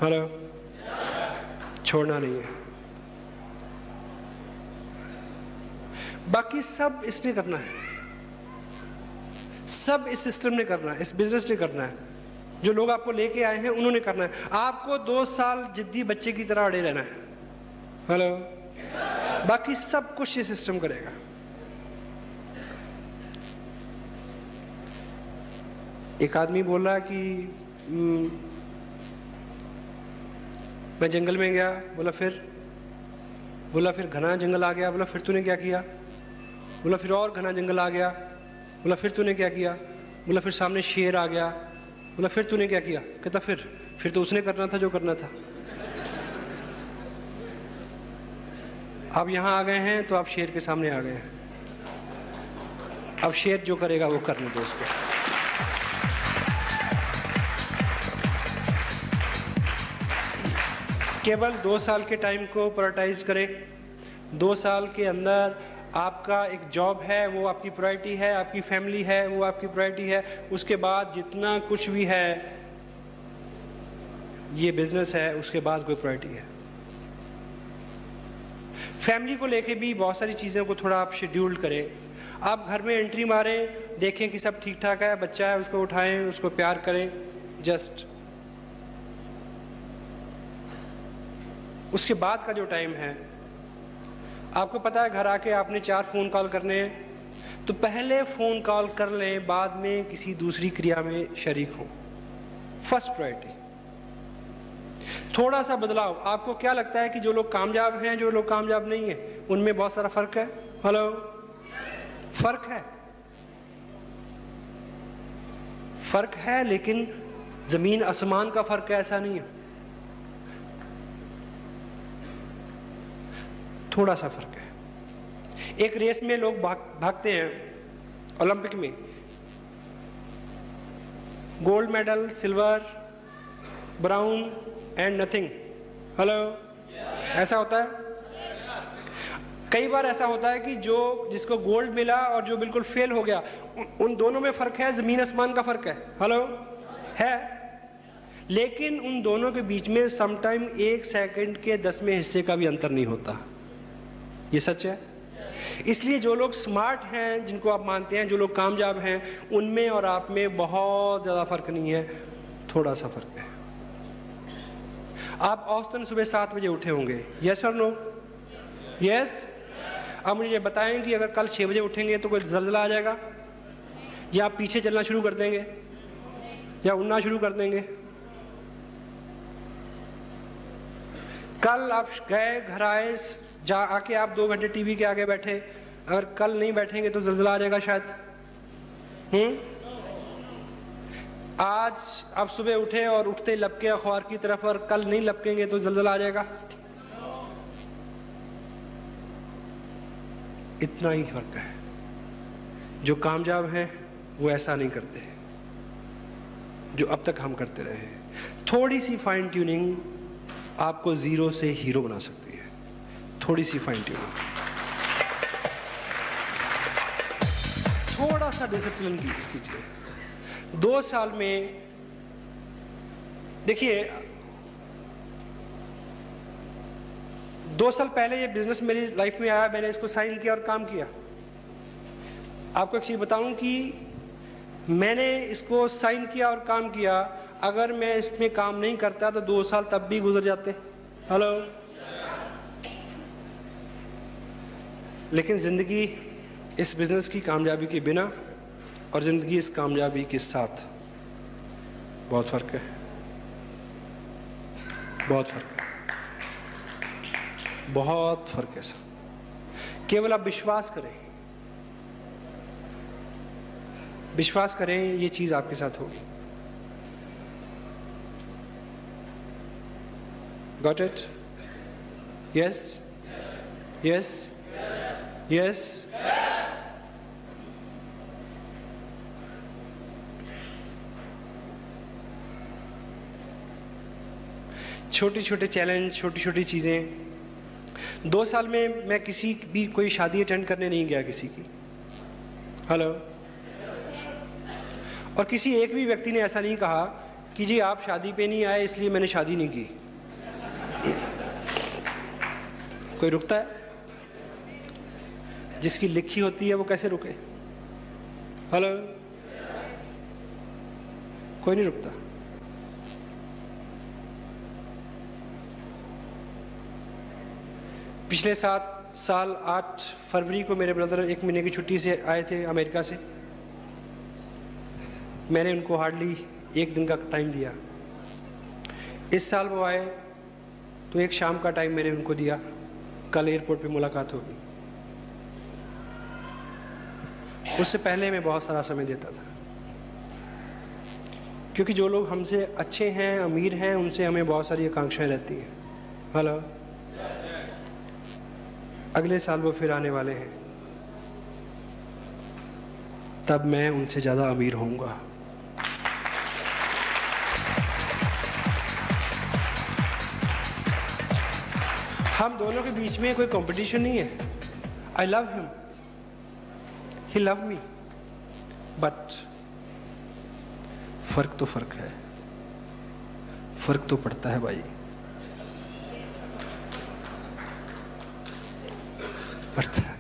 S1: हेलो। छोड़ना नहीं है। बाकी सब इसने करना है, सब इस सिस्टम ने करना है, इस बिजनेस ने करना है। जो लोग आपको लेके आए हैं उन्होंने करना है। आपको 2 साल जिद्दी बच्चे की तरह अड़े रहना है। हेलो। बाकी सब कुछ ये सिस्टम करेगा। एक आदमी बोल रहा है कि मैं जंगल में गया। बोला फिर घना जंगल आ गया। बोला फिर तूने क्या किया? बोला फिर और घना जंगल आ गया। बोला फिर तूने क्या किया? बोला फिर सामने शेर आ गया। बोला फिर तूने क्या किया? कहता फिर तो उसने करना था जो करना था। अब यहां आ गए हैं तो आप शेर के सामने आ गए हैं। अब शेर जो करेगा वो करने दो उसको। केवल 2 साल के टाइम को प्रायोरिटाइज करें। 2 साल के अंदर आपका एक जॉब है, वो आपकी प्रायोरिटी है। आपकी फैमिली है, वो आपकी प्रायोरिटी है। उसके बाद जितना कुछ भी है, ये बिजनेस है, उसके बाद कोई प्रायोरिटी है। फैमिली को लेके भी बहुत सारी चीज़ों को थोड़ा आप शेड्यूल करें। आप घर में एंट्री मारें, देखें कि सब ठीक ठाक है, बच्चा है उसको उठाएं, उसको प्यार करें। जस्ट उसके बाद का जो टाइम है, आपको पता है घर आके आपने 4 फ़ोन कॉल करने हैं, तो पहले फ़ोन कॉल कर लें, बाद में किसी दूसरी क्रिया में शरीक हों। First priority. थोड़ा सा बदलाव। आपको क्या लगता है कि जो लोग कामयाब हैं, जो लोग कामयाब नहीं हैं, उनमें बहुत सारा फर्क है? हेलो। फर्क है, फर्क है, लेकिन जमीन आसमान का फर्क है, ऐसा नहीं है। थोड़ा सा फर्क है। एक रेस में लोग भागते हैं, ओलंपिक में, gold medal, silver, brown and nothing. Hello. ऐसा होता है। कई बार ऐसा होता है कि जिसको गोल्ड मिला और जो बिल्कुल फेल हो गया, उन दोनों में फर्क है, जमीन आसमान का फर्क है। हेलो। है, लेकिन उन दोनों के बीच में समटाइम 1 सेकंड के 10वें हिस्से का भी अंतर नहीं होता। ये सच है। इसलिए जो लोग स्मार्ट हैं, जिनको आप मानते हैं, जो लोग कामयाब हैं, उनमें और आप में बहुत ज्यादा फर्क नहीं है, थोड़ा सा फर्क है। आप औसतन सुबह 7 बजे उठे होंगे। यस और नो? यस। अब मुझे बताएं कि अगर कल 6 बजे उठेंगे तो कोई जल्जला आ जाएगा, या आप पीछे चलना शुरू कर देंगे, या उड़ना शुरू कर देंगे? कल आप गए, घर आए, आके आप 2 घंटे टीवी के आगे बैठे, अगर कल नहीं बैठेंगे तो जल्जला आ जाएगा शायद। आज आप सुबह उठे और उठते लपके अखबार की तरफ, और कल नहीं लपकेंगे तो जल्जला आ जाएगा। इतना ही फर्क है। जो कामयाब हैं वो ऐसा नहीं करते जो अब तक हम करते रहे हैं। थोड़ी सी फाइन ट्यूनिंग आपको 0 से हीरो बना सकती है। थोड़ी सी फाइन ट्यूनिंग, थोड़ा सा डिसिप्लिन कीजिए। 2 साल में देखिए, 2 साल पहले ये बिजनेस मेरी लाइफ में आया, मैंने इसको साइन किया और काम किया। आपको एक चीज बताऊं कि मैंने इसको साइन किया और काम किया, अगर मैं इसमें काम नहीं करता तो 2 साल तब भी गुजर जाते। हेलो। लेकिन जिंदगी इस बिजनेस की कामयाबी के बिना और जिंदगी इस कामयाबी के साथ बहुत फर्क है, बहुत फर्क है, बहुत फर्क है सर। केवल आप विश्वास करें, विश्वास करें, ये चीज आपके साथ होगी। Got it? Yes? Yes? Yes? छोटे छोटे चैलेंज, छोटी छोटी चीजें। 2 साल में मैं किसी भी कोई शादी अटेंड करने नहीं गया किसी की। हेलो। और किसी एक भी व्यक्ति ने ऐसा नहीं कहा कि जी आप शादी पे नहीं आए इसलिए मैंने शादी नहीं की। कोई रुकता है? जिसकी लिखी होती है वो कैसे रुके? हेलो। कोई नहीं रुकता। पिछले 7 साल 8 फरवरी को मेरे ब्रदर 1 महीने की छुट्टी से आए थे अमेरिका से। मैंने उनको हार्डली 1 दिन का टाइम दिया। इस साल वो आए तो एक शाम का टाइम मैंने उनको दिया। कल एयरपोर्ट पे मुलाकात होगी। उससे पहले मैं बहुत सारा समय देता था, क्योंकि जो लोग हमसे अच्छे हैं, अमीर हैं, उनसे हमें बहुत सारी आकांक्षाएं रहती हैं। हेलो। अगले साल वो फिर आने वाले हैं, तब मैं उनसे ज्यादा अमीर होऊंगा। हम दोनों के बीच में कोई कंपटीशन नहीं है। I love him, he love me, but फर्क तो फर्क है, फर्क तो पड़ता है भाई, पड़ता है।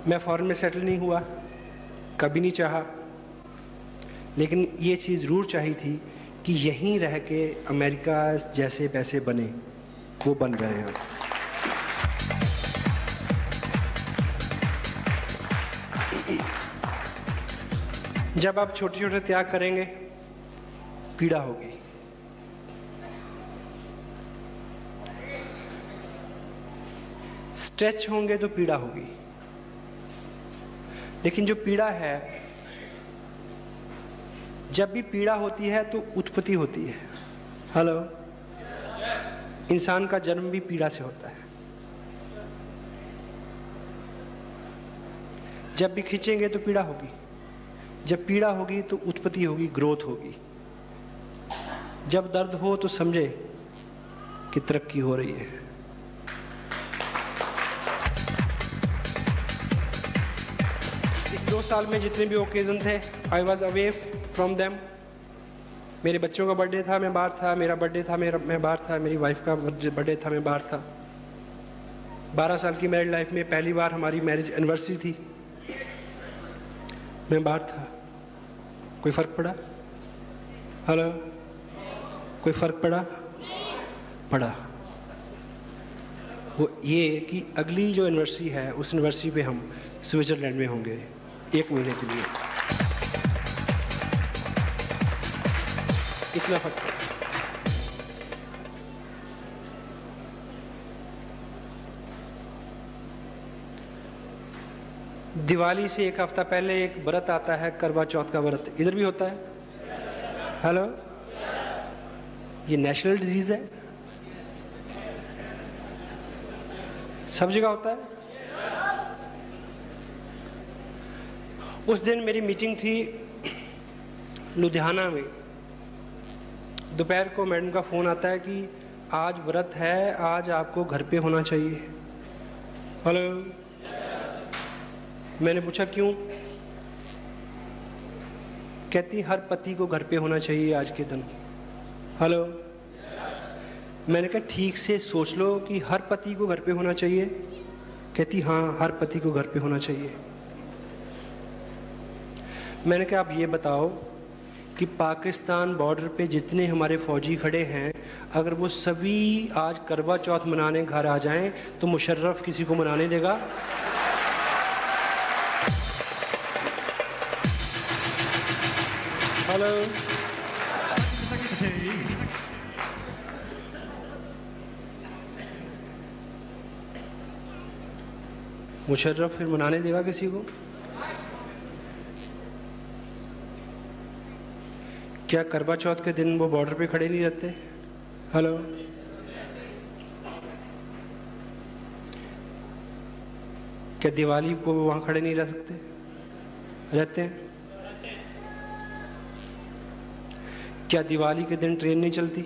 S1: मैं फॉरेन में सेटल नहीं हुआ, कभी नहीं चाहा, लेकिन ये चीज जरूर चाहिए थी कि यहीं रह के अमेरिका जैसे पैसे बने, वो बन रहे हैं। जब आप छोटे छोटे त्याग करेंगे, पीड़ा होगी। स्ट्रेच होंगे तो पीड़ा होगी, लेकिन जो पीड़ा है, जब भी पीड़ा होती है तो उत्पत्ति होती है। हेलो। इंसान का जन्म भी पीड़ा से होता है। जब भी खींचेंगे तो पीड़ा होगी, जब पीड़ा होगी तो उत्पत्ति होगी, ग्रोथ होगी। जब दर्द हो तो समझे कि तरक्की हो रही है। इस 2 साल में जितने भी ओकेजन थे, I was away from them. मेरे बच्चों का बर्थडे था, मैं बाहर था। मेरा बर्थडे था, मैं बाहर था। मेरी वाइफ का बर्थडे था, मैं बाहर था। 12 साल की मैरिड लाइफ में पहली बार हमारी मैरिज एनिवर्सरी थी, मैं बाहर था। कोई फर्क पड़ा? हेलो। कोई फर्क पड़ा? पड़ा। वो ये कि अगली जो एनिवर्सरी है, उस एनिवर्सरी पे हम स्विट्जरलैंड में होंगे 1 महीने के लिए। इतना फर्क है। दिवाली से 1 हफ्ता पहले एक व्रत आता है, करवा चौथ का व्रत। इधर भी होता है। हेलो। ये नेशनल डिजीज है, सब जगह होता है। उस दिन मेरी मीटिंग थी लुधियाना में। दोपहर को मैडम का फोन आता है कि आज व्रत है, आज आपको घर पे होना चाहिए। हेलो। मैंने पूछा क्यों? कहती हर पति को घर पे होना चाहिए आज के दिन। हेलो। मैंने कहा ठीक से सोच लो कि हर पति को घर पे होना चाहिए। कहती हाँ, हर पति को घर पे होना चाहिए। मैंने कहा आप ये बताओ कि पाकिस्तान बॉर्डर पे जितने हमारे फौजी खड़े हैं, अगर वो सभी आज करवा चौथ मनाने घर आ जाएं तो मुशर्रफ किसी को मनाने देगा? हेलो, मुशर्रफ फिर मनाने देगा किसी को? क्या करवा चौथ के दिन वो बॉर्डर पे खड़े नहीं रहते? हेलो, क्या दिवाली को वहां खड़े नहीं रह सकते? रहते हैं। क्या दिवाली के दिन ट्रेन नहीं चलती?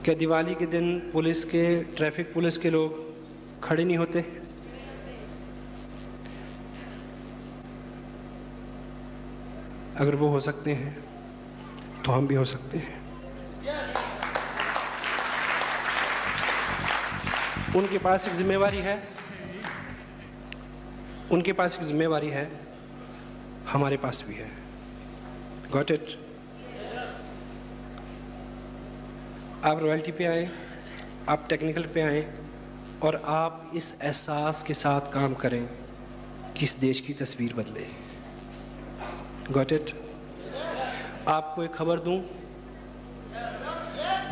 S1: क्या दिवाली के दिन पुलिस के, ट्रैफिक पुलिस के लोग खड़े नहीं होते? अगर वो हो सकते हैं तो हम भी हो सकते हैं। उनके पास एक जिम्मेवारी है, उनके पास एक जिम्मेवारी है, हमारे पास भी है। Got it? आप रॉयल्टी पे आए, आप टेक्निकल पे आए और आप इस एहसास के साथ काम करें कि इस देश की तस्वीर बदले। Got it? आपको एक खबर दूं,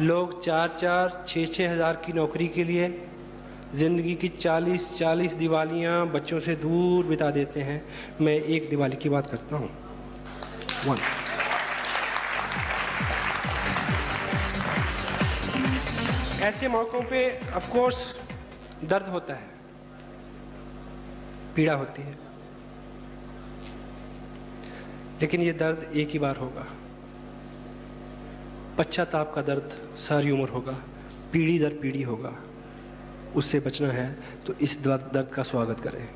S1: लोग 4-4, 6-6 हज़ार की नौकरी के लिए ज़िंदगी की 40-40 दिवालियां बच्चों से दूर बिता देते हैं। मैं एक दिवाली की बात करता हूं, 1। ऐसे मौक़ों पे ऑफ कोर्स दर्द होता है, पीड़ा होती है, लेकिन ये दर्द एक ही बार होगा। पश्चाताप का दर्द सारी उम्र होगा, पीढ़ी दर पीढ़ी होगा। उससे बचना है तो इस दर्द का स्वागत करें।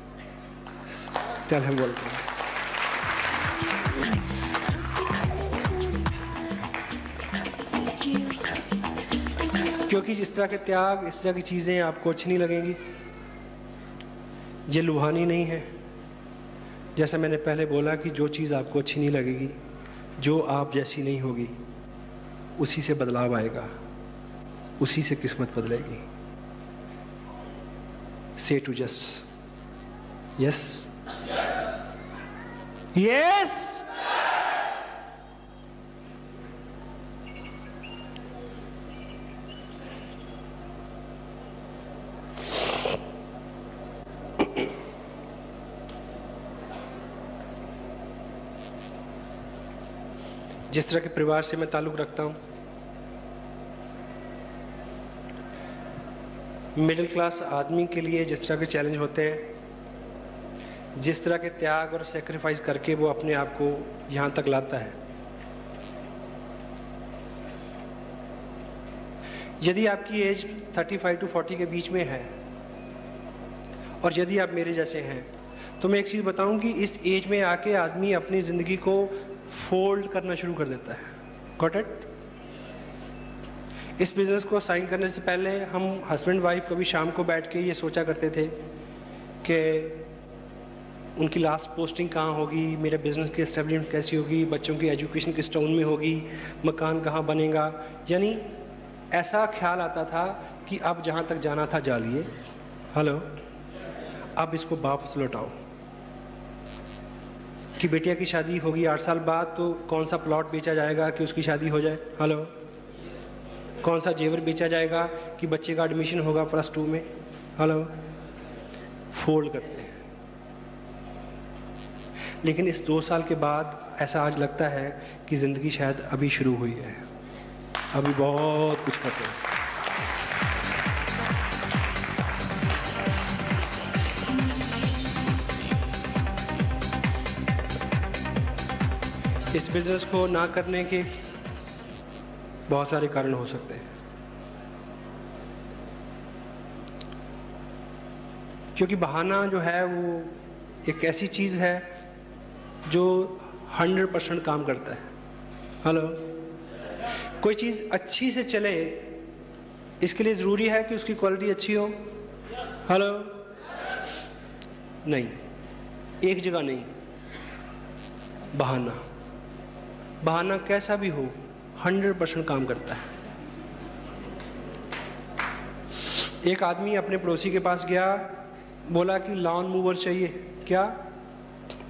S1: चल हम बोलते हैं, क्योंकि जिस तरह के त्याग, इस तरह की चीज़ें आपको अच्छी नहीं लगेंगी। ये लुभानी नहीं है। जैसा मैंने पहले बोला कि जो चीज़ आपको अच्छी नहीं लगेगी, जो आप जैसी नहीं होगी, उसी से बदलाव आएगा, उसी से किस्मत बदलेगी। से टू जस्ट यस, यस। जिस तरह के परिवार से मैं ताल्लुक़ रखता हूँ, मिडिल क्लास आदमी के लिए जिस तरह के चैलेंज होते हैं, जिस तरह के त्याग और सेक्रीफाइस करके वो अपने आप को यहाँ तक लाता है, यदि आपकी एज 35 to 40 के बीच में है और यदि आप मेरे जैसे हैं, तो मैं एक चीज़ बताऊं कि इस एज में आके आदमी अपनी ज़िंदगी को फोल्ड करना शुरू कर देता है। Got it? इस बिज़नेस को साइन करने से पहले हम हस्बैंड वाइफ कभी शाम को बैठ के ये सोचा करते थे कि उनकी लास्ट पोस्टिंग कहाँ होगी, मेरे बिज़नेस की एस्टेब्लिशमेंट कैसी होगी, बच्चों की एजुकेशन किस टाउन में होगी, मकान कहाँ बनेगा। यानी ऐसा ख्याल आता था कि अब जहाँ तक जाना था जा लिए। हेलो, अब इसको वापस लौटाओ कि बेटिया की शादी होगी 8 साल बाद, तो कौन सा प्लॉट बेचा जाएगा कि उसकी शादी हो जाए। हेलो, कौन सा जेवर बेचा जाएगा कि बच्चे का एडमिशन होगा +2 में। हेलो, फोल्ड करते हैं। लेकिन इस 2 साल के बाद ऐसा आज लगता है कि ज़िंदगी शायद अभी शुरू हुई है, अभी बहुत कुछ करते हैं। इस बिज़नेस को ना करने के बहुत सारे कारण हो सकते हैं, क्योंकि बहाना जो है वो एक ऐसी चीज़ है जो 100% काम करता है। हेलो, कोई चीज़ अच्छी से चले इसके लिए ज़रूरी है कि उसकी क्वालिटी अच्छी हो? हेलो? नहीं, एक जगह नहीं। बहाना कैसा भी हो 100% काम करता है। एक आदमी अपने पड़ोसी के पास गया, बोला कि लॉन मूवर चाहिए। क्या?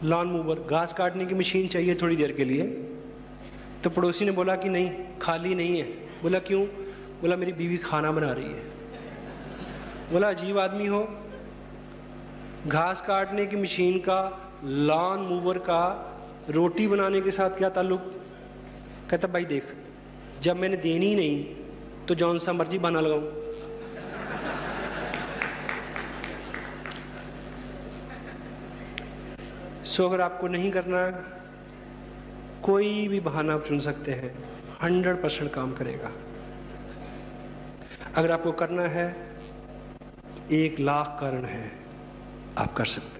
S1: लॉन मूवर, घास काटने की मशीन चाहिए थोड़ी देर के लिए। तो पड़ोसी ने बोला कि नहीं, खाली नहीं है। बोला क्यों? बोला मेरी बीवी खाना बना रही है। बोला अजीब आदमी हो, घास काटने की मशीन का, लॉन मूवर का रोटी बनाने के साथ क्या ताल्लुक? कहता भाई देख, जब मैंने देनी नहीं तो जौन सा मर्जी बहाना लगाऊं। सो अगर आपको नहीं करना, कोई भी बहाना आप चुन सकते हैं, 100% काम करेगा। अगर आपको करना है, 1 लाख कारण है, आप कर सकते हैं।